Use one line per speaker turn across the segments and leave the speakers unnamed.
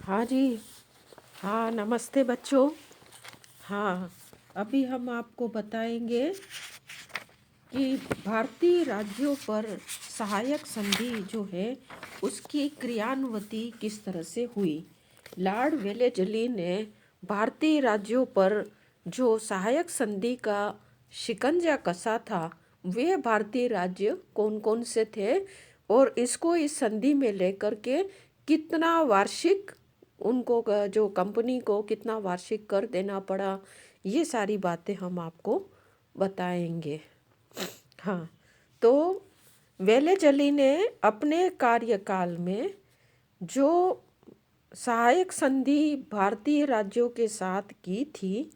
हाँ जी। हाँ, नमस्ते बच्चों। हाँ, अभी हम आपको बताएंगे कि भारतीय राज्यों पर सहायक संधि जो है उसकी क्रियान्वती किस तरह से हुई। लॉर्ड वेलेजली ने भारतीय राज्यों पर जो सहायक संधि का शिकंजा कसा था, वे भारतीय राज्य कौन कौन से थे और इसको इस संधि में लेकर के कितना वार्षिक उनको जो कंपनी को कितना वार्षिक कर देना पड़ा, ये सारी बातें हम आपको बताएंगे। हाँ, तो वेलेजली ने अपने कार्यकाल में जो सहायक संधि भारतीय राज्यों के साथ की थी,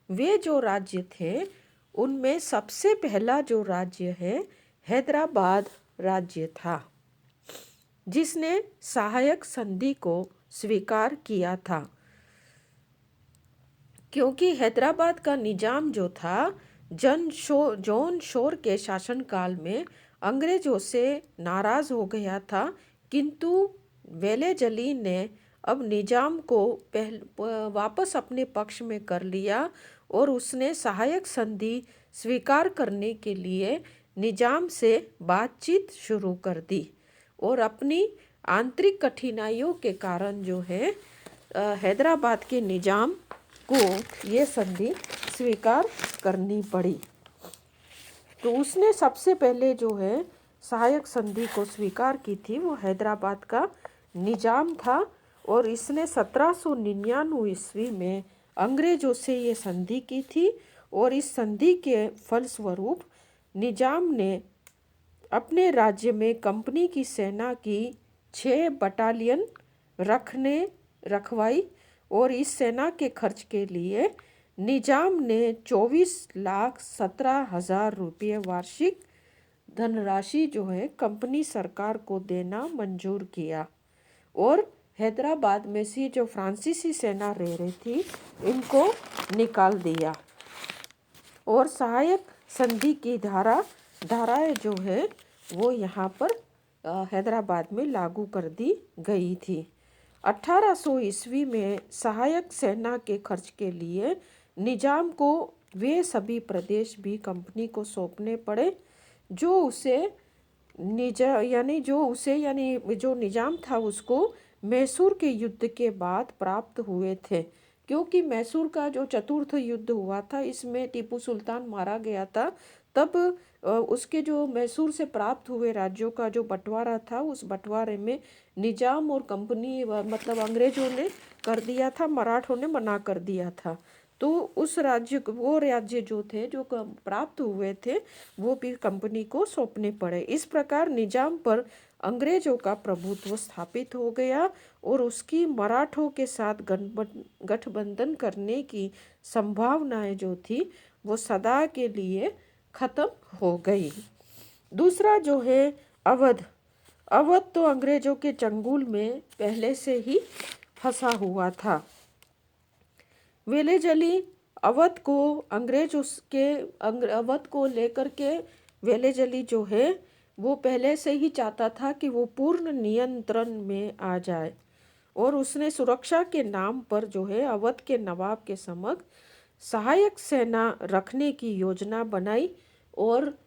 वे जो राज्य थे उनमें सबसे पहला जो राज्य है हैदराबाद राज्य था, जिसने सहायक संधि को स्वीकार किया था। क्योंकि हैदराबाद का निजाम जो था जॉन शोर के शासनकाल में अंग्रेजों से नाराज़ हो गया था, किंतु वेलेजली ने अब निजाम को वापस अपने पक्ष में कर लिया और उसने सहायक संधि स्वीकार करने के लिए निजाम से बातचीत शुरू कर दी और अपनी आंतरिक कठिनाइयों के कारण जो है हैदराबाद के निजाम को ये संधि स्वीकार करनी पड़ी। तो उसने सबसे पहले जो है सहायक संधि को स्वीकार की थी वो हैदराबाद का निजाम था और इसने 1799 ईस्वी में अंग्रेजों से ये संधि की थी और इस संधि के फलस्वरूप निजाम ने अपने राज्य में कंपनी की सेना की 6 बटालियन रखवाई और इस सेना के खर्च के लिए निजाम ने 24,17,000 रुपये वार्षिक धनराशि जो है कंपनी सरकार को देना मंजूर किया और हैदराबाद में से जो फ्रांसीसी सेना रह रही थी इनको निकाल दिया और सहायक संधि की धाराएं जो है वो यहाँ पर हैदराबाद में लागू कर दी गई थी। 1800 ईस्वी में सहायक सेना के खर्च के लिए निजाम को वे सभी प्रदेश भी कंपनी को सौंपने पड़े जो जो निजाम था उसको मैसूर के युद्ध के बाद प्राप्त हुए थे। क्योंकि मैसूर का जो चतुर्थ युद्ध हुआ था इसमें टीपू सुल्तान मारा गया था, तब उसके जो मैसूर से प्राप्त हुए राज्यों का जो बंटवारा था उस बंटवारे में निजाम और कंपनी मतलब अंग्रेजों ने कर दिया था, मराठों ने मना कर दिया था। तो वो राज्य जो थे जो प्राप्त हुए थे वो भी कंपनी को सौंपने पड़े। इस प्रकार निजाम पर अंग्रेजों का प्रभुत्व स्थापित हो गया और उसकी मराठों के साथ गठबंधन करने की संभावनाएं जो थी वो सदा के लिए खत्म हो गई। दूसरा जो है अवध तो अंग्रेजों के चंगुल में पहले से ही फंसा हुआ था। वेलेजली अवध को लेकर के वेलेजली जो है वो पहले से ही चाहता था कि वो पूर्ण नियंत्रण में आ जाए और उसने सुरक्षा के नाम पर जो है अवध के नवाब के समक्ष सहायक सेना रखने की योजना बनाई और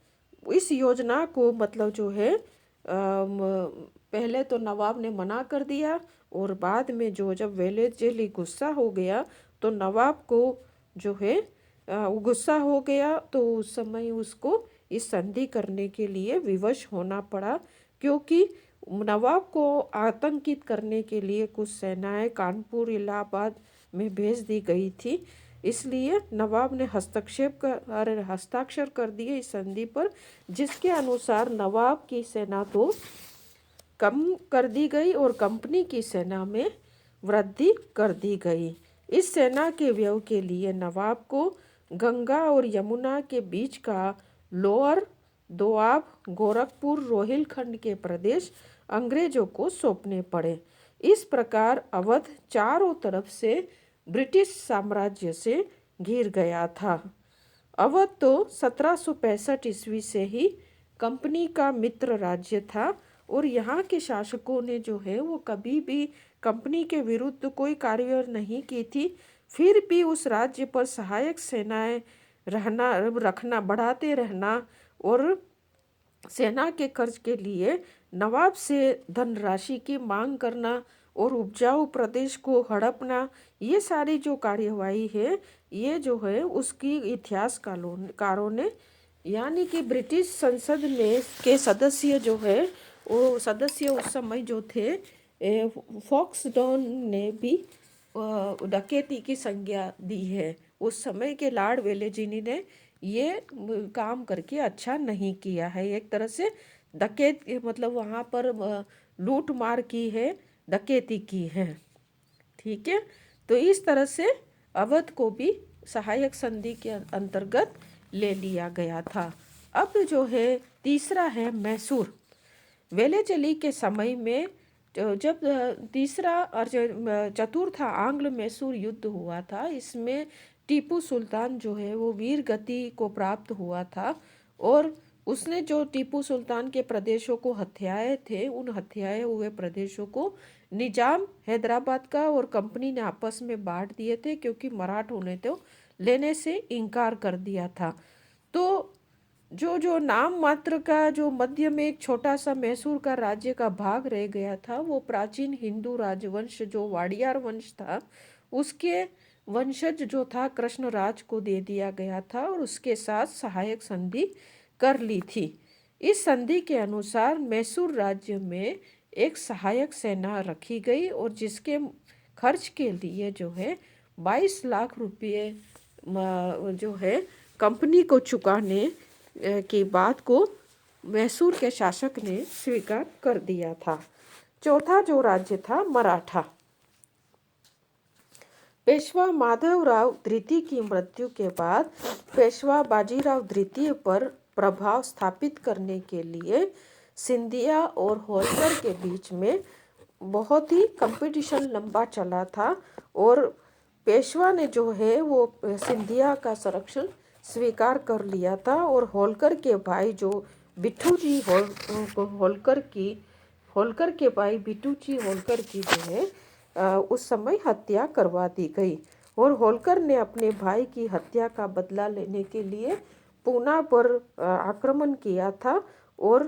इस योजना को मतलब जो है पहले तो नवाब ने मना कर दिया और बाद में जब वेलेजली गुस्सा हो गया तो नवाब को जो है गुस्सा हो गया, तो उस समय उसको इस संधि करने के लिए विवश होना पड़ा। क्योंकि नवाब को आतंकित करने के लिए कुछ सेनाएं कानपुर इलाहाबाद में भेज दी गई थी, इसलिए नवाब ने हस्ताक्षर कर दिए इस संधि पर, जिसके अनुसार नवाब की सेना तो कम कर दी गई और कंपनी की सेना में वृद्धि कर दी गई। इस सेना के व्यय के लिए नवाब को गंगा और यमुना के बीच का लोअर दोआब गोरखपुर रोहिलखंड के प्रदेश अंग्रेजों को सौंपने पड़े। इस प्रकार अवध चारों तरफ से ब्रिटिश साम्राज्य से घिर गया था। अवध तो 1765 ईस्वी से ही कंपनी का मित्र राज्य था और यहाँ के शासकों ने जो है वो कभी भी कंपनी के विरुद्ध कोई कार्रवाई नहीं की थी। फिर भी उस राज्य पर सहायक सेनाएं रखना बढ़ाते रहना और सेना के खर्च के लिए नवाब से धनराशि की मांग करना और उपजाऊ प्रदेश को हड़पना, ये सारी जो कार्यवाही है ये जो है उसकी इतिहासकारों ने यानी कि ब्रिटिश संसद में के सदस्य जो है वो सदस्य उस समय जो थे फॉक्सटन ने भी डकैती की संज्ञा दी है। उस समय के लॉर्ड वेलेज़ली ने ये काम करके अच्छा नहीं किया है। एक तरह से डकैत मतलब वहाँ पर लूट मार की है, डकैती की है। ठीक है, तो इस तरह से अवध को भी सहायक संधि के अंतर्गत ले लिया गया था। अब जो है तीसरा है मैसूर। वेलेज़ली के समय में जब तीसरा और चतुर्थ आंग्ल मैसूर युद्ध हुआ था, इसमें टीपू सुल्तान जो है वो वीर गति को प्राप्त हुआ था और उसने जो टीपू सुल्तान के प्रदेशों को हथियाए थे, उन हथियाए हुए प्रदेशों को निजाम हैदराबाद का और कंपनी ने आपस में बांट दिए थे, क्योंकि मराठों ने तो लेने से इनकार कर दिया था। तो जो नाम मात्र का जो मध्य में एक छोटा सा मैसूर का राज्य का भाग रह गया था, वो प्राचीन हिंदू राजवंश जो वाडियार वंश था उसके वंशज जो था कृष्णराज को दे दिया गया था और उसके साथ सहायक संधि कर ली थी। इस संधि के अनुसार मैसूर राज्य में एक सहायक सेना रखी गई और जिसके खर्च के लिए जो है 22 लाख रुपये जो है कंपनी को चुकाने की बात को मैसूर के शासक ने स्वीकार कर दिया था। चौथा जो राज्य था मराठा। पेशवा माधवराव द्वितीय की मृत्यु के बाद पेशवा बाजीराव द्वितीय पर प्रभाव स्थापित करने के लिए सिंधिया और होलकर के बीच में बहुत ही कंपटीशन लंबा चला था और पेशवा ने जो है वो सिंधिया का संरक्षण स्वीकार कर लिया था और होलकर के भाई जो बिट्टू जी होलकर के भाई बिट्टू जी होलकर की जो है उस समय हत्या करवा दी गई और होलकर ने अपने भाई की हत्या का बदला लेने के लिए पूना पर आक्रमण किया था और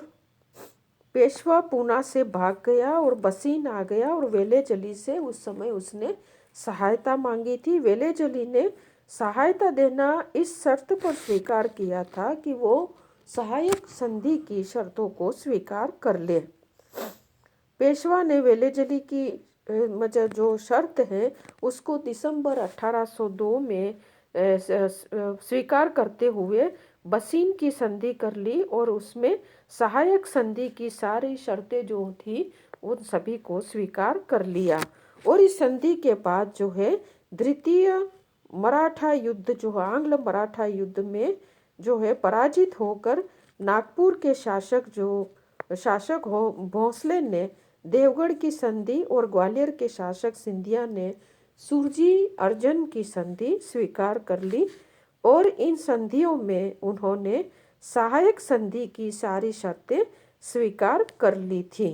पेशवा पूना से भाग गया और बसीन आ गया और वेलेज़ली से उस समय उसने सहायता मांगी थी। वेलेज़ली ने सहायता देना इस शर्त पर स्वीकार किया था कि वो सहायक संधि की शर्तों को स्वीकार कर ले। पेशवा ने वेलेज़ली की जो शर्त है उसको दिसंबर 1802 में स्वीकार करते हुए बसीन की संधि कर ली और उसमें सहायक संधि की सारी शर्तें जो थी उन सभी को स्वीकार कर लिया। और इस संधि के बाद जो है द्वितीय मराठा युद्ध जो आंग्ल मराठा युद्ध में जो है पराजित होकर नागपुर के शासक भोंसले ने देवगढ़ की संधि और ग्वालियर के शासक सिंधिया ने सुरजी अर्जन की संधि स्वीकार कर ली और इन संधियों में उन्होंने सहायक संधि की सारी शर्तें स्वीकार कर ली थी।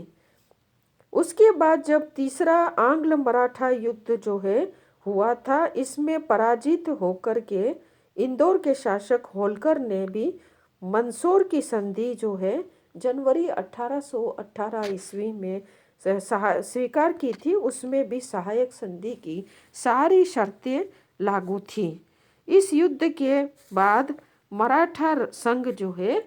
उसके बाद जब तीसरा आंग्ल मराठा युद्ध जो है हुआ था, इसमें पराजित होकर के इंदौर के शासक होलकर ने भी मंदसौर की संधि जो है जनवरी 1818 ईस्वी में स्वीकार की थी, उसमें भी सहायक संधि की सारी शर्तें लागू थी। इस युद्ध के बाद मराठा संघ जो है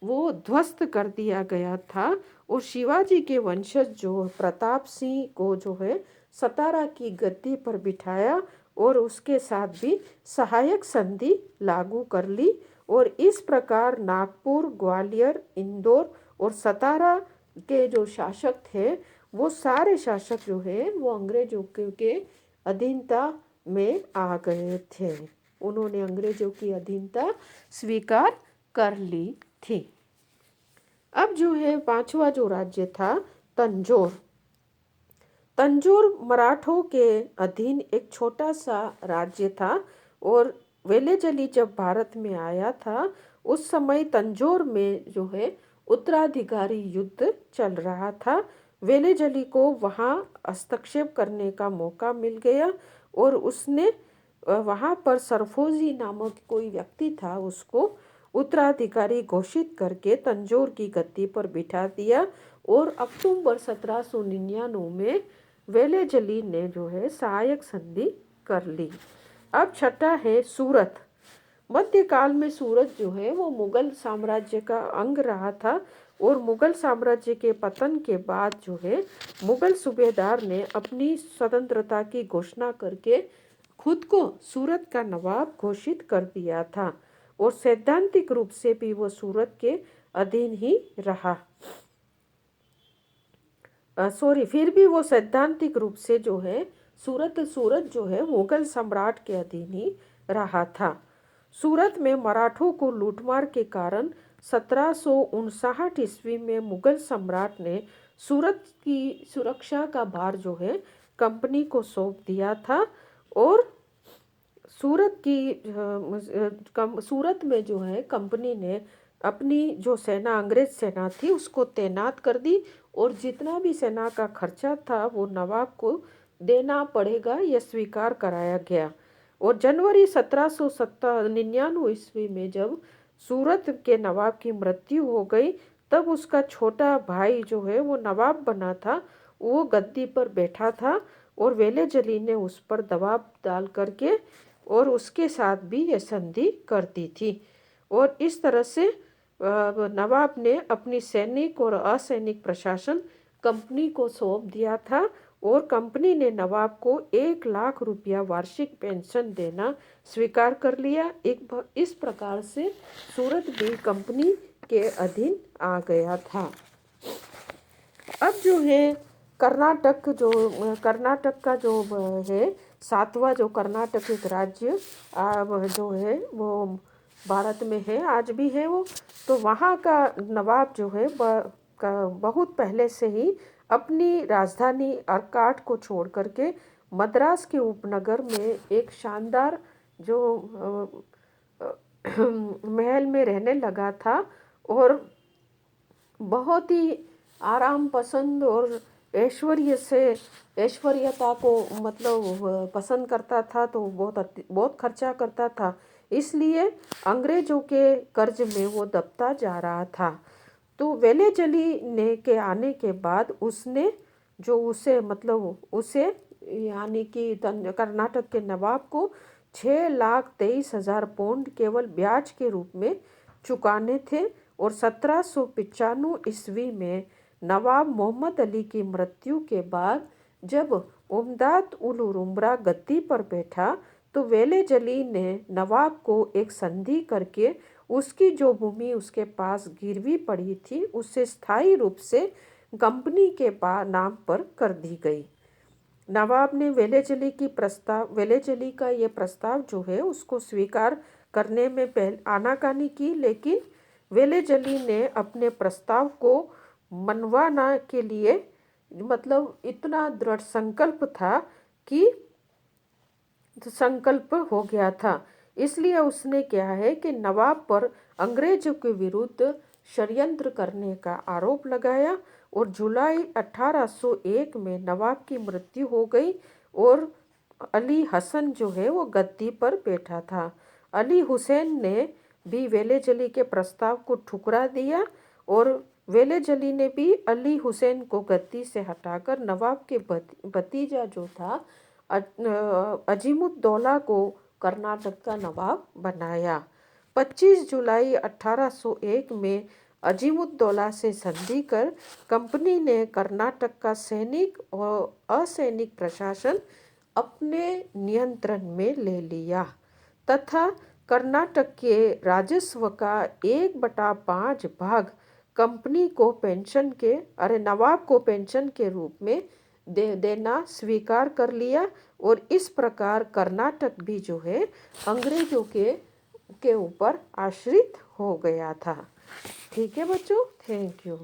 वो ध्वस्त कर दिया गया था और शिवाजी के वंशज जो प्रताप सिंह को जो है सतारा की गद्दी पर बिठाया और उसके साथ भी सहायक संधि लागू कर ली और इस प्रकार नागपुर, ग्वालियर, इंदौर और सतारा के जो शासक थे वो सारे शासक जो है वो अंग्रेजों के अधीनता में आ गए थे। उन्होंने अंग्रेजों की अधीनता स्वीकार कर ली थी। अब जो है पांचवा जो राज्य था तंजौर। तंजौर मराठों के अधीन एक छोटा सा राज्य था और वेलेज़ली जब भारत में आया था उस समय तंजौर में जो है उत्तराधिकारी युद्ध चल रहा था। वेलेजली को वहाँ हस्तक्षेप करने का मौका मिल गया और उसने वहाँ पर सरफोजी नामक कोई व्यक्ति था, उसको उत्तराधिकारी घोषित करके तंजौर की गद्दी पर बिठा दिया और अक्टूबर 1799 में वेलेजली ने जो है सहायक संधि कर ली। अब छठा है सूरत। मध्यकाल में सूरत जो है वो मुगल साम्राज्य का अंग रहा था और मुगल साम्राज्य के पतन के बाद जो है मुगल सूबेदार ने अपनी स्वतंत्रता की घोषणा करके खुद को सूरत का नवाब घोषित कर दिया था और सैद्धांतिक रूप से भी वो सूरत के अधीन ही रहा। फिर भी वो सैद्धांतिक रूप से जो है सूरत जो है मुगल सम्राट के अधीन ही रहा था। सूरत में मराठों को लूटमार के कारण 1759 ईस्वी में मुगल सम्राट ने सूरत की सुरक्षा का भार जो है कंपनी को सौंप दिया था और सूरत में जो है कंपनी ने अपनी जो सेना अंग्रेज सेना थी उसको तैनात कर दी और जितना भी सेना का खर्चा था वो नवाब को देना पड़ेगा, यह स्वीकार कराया गया। और जनवरी 1799 ईस्वी में जब सूरत के नवाब की मृत्यु हो गई तब उसका छोटा भाई जो है वो नवाब बना था, वो गद्दी पर बैठा था और वेलेजली ने उस पर दबाव डाल करके और उसके साथ भी ये संधि कर दी थी। और इस तरह से नवाब ने अपनी सैनिक और असैनिक प्रशासन कंपनी को सौंप दिया था और कंपनी ने नवाब को 1 लाख रुपया वार्षिक पेंशन देना स्वीकार कर लिया। इस प्रकार से सूरत भी कंपनी के अधीन आ गया था। अब जो है कर्नाटक का जो है 7वां जो कर्नाटक एक राज्य जो है वो भारत में है, आज भी है वो। तो वहाँ का नवाब जो है बहुत पहले से ही अपनी राजधानी अर्काट को छोड़ करके मद्रास के उपनगर में एक शानदार जो महल में रहने लगा था और बहुत ही आराम पसंद और ऐश्वर्यता को मतलब पसंद करता था, तो बहुत खर्चा करता था, इसलिए अंग्रेजों के कर्ज में वो दबता जा रहा था। तो वेलेजली ने के आने के बाद उसने जो उसे यानी कि कर्नाटक के नवाब को 6,23,000 पाउंड केवल ब्याज के रूप में चुकाने थे और 1795 ईस्वी में नवाब मोहम्मद अली की मृत्यु के बाद जब उमदाद उल उमरा गद्दी पर बैठा तो वेलेजली ने नवाब को एक संधि करके उसकी जो भूमि उसके पास गिरवी पड़ी थी उसे स्थायी रूप से कंपनी के नाम पर कर दी गई। नवाब ने वेलेजली का ये प्रस्ताव जो है उसको स्वीकार करने में आनाकानी की, लेकिन वेलेजली ने अपने प्रस्ताव को मनवाना के लिए मतलब इतना दृढ़ संकल्प था कि संकल्प हो गया था, इसलिए उसने क्या है कि नवाब पर अंग्रेजों के विरुद्ध षड्यंत्र करने का आरोप लगाया और जुलाई 1801 में नवाब की मृत्यु हो गई और अली हसन जो है वो गद्दी पर बैठा था। अली हुसैन ने भी वेलेजली के प्रस्ताव को ठुकरा दिया और वेलेजली ने भी अली हुसैन को गद्दी से हटाकर नवाब के भतीजा जो था अजीमुद्दौला को कर्नाटक का नवाब बनाया। 25 जुलाई 1801 में अजीमुद्दौला से संधि कर कंपनी ने कर्नाटक का सैनिक और असैनिक प्रशासन अपने नियंत्रण में ले लिया तथा कर्नाटक के राजस्व का 1/5 भाग कंपनी को नवाब को पेंशन के रूप में देना स्वीकार कर लिया और इस प्रकार कर्नाटक भी जो है अंग्रेजों के ऊपर आश्रित हो गया था। ठीक है बच्चों, थैंक यू।